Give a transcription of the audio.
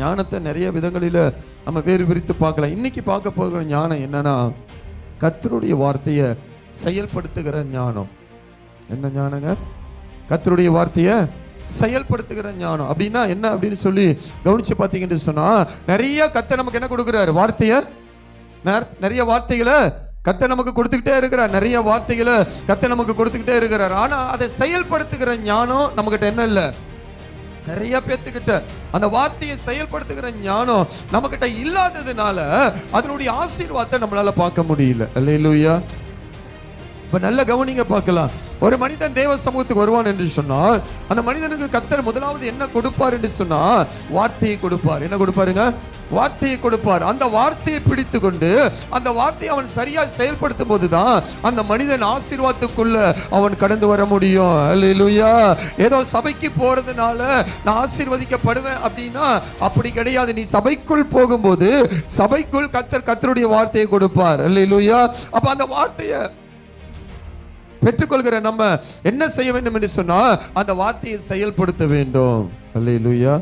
ஞானத்தை நிறைய விதங்களில நம்ம வேறு விரித்து பார்க்கலாம். இன்னைக்கு பார்க்க போகிற ஞானம் என்னன்னா, கர்த்தருடைய வார்த்தையை செயல்படுத்துகிற ஞானம். என்ன ஞானங்க? கர்த்தருடைய வார்த்தையை செயல்படுத்துகிற ஞானம். அப்படின்னா என்ன அப்படின்னு சொல்லி கவனிச்சு பார்த்தீங்கன்னு சொன்னா, நிறைய கர்த்தர் நமக்கு என்ன கொடுக்குறாரு? வார்த்தையை, நிறைய வார்த்தைகளை கர்த்தர் நமக்கு கொடுத்துக்கிட்டே இருக்கிறார். நிறைய வார்த்தைகளை கர்த்தர் நமக்கு கொடுத்துக்கிட்டே இருக்கிறார். ஆனா அதை செயல்படுத்துகிற ஞானம் நம்மகிட்ட என்ன இல்லை? நிறைய பேத்துக்கிட்ட அந்த வார்த்தையை செயல்படுத்துகிற ஞானம் நம்ம கிட்ட இல்லாததுனால அதனுடைய ஆசீர்வாதத்தை நம்மளால பார்க்க முடியல. அல்லேலூயா. இப்ப நல்ல கவனிங்க பார்க்கலாம். ஒரு மனிதன் தேவ சமூகத்துக்கு வருவான் என்று சொன்னால், அந்த மனிதனுக்கு கர்த்தர் முதலாவது என்ன கொடுப்பார் என்று சொன்னால், வார்த்தையை கொடுப்பார். என்ன கொடுப்பாருங்க? வார்த்தையை கொடுப்பார். அந்த வார்த்தையை பிடித்து கொண்டு அந்த வார்த்தையை அவன் சரியா செயல்படுத்தும் போதுதான் அந்த மனிதன் ஆசீர்வாதத்துக்குள்ள அவன் கடந்து வர முடியும். அல்லேலூயா. ஏதோ சபைக்கு போறதுனால நான் ஆசீர்வதிக்கப்படுவேன் அப்படின்னா அப்படி கிடையாது. நீ சபைக்குள் போகும்போது சபைக்குள் கர்த்தருடைய வார்த்தையை கொடுப்பார். அல்லேலூயா. அப்ப அந்த வார்த்தையை பெற்றுக்கொள்கிற நம்ம என்ன செய்ய வேண்டும் என்று சொன்னா, அந்த வார்த்தையை செயல்படுத்த வேண்டும். அல்லேலூயா.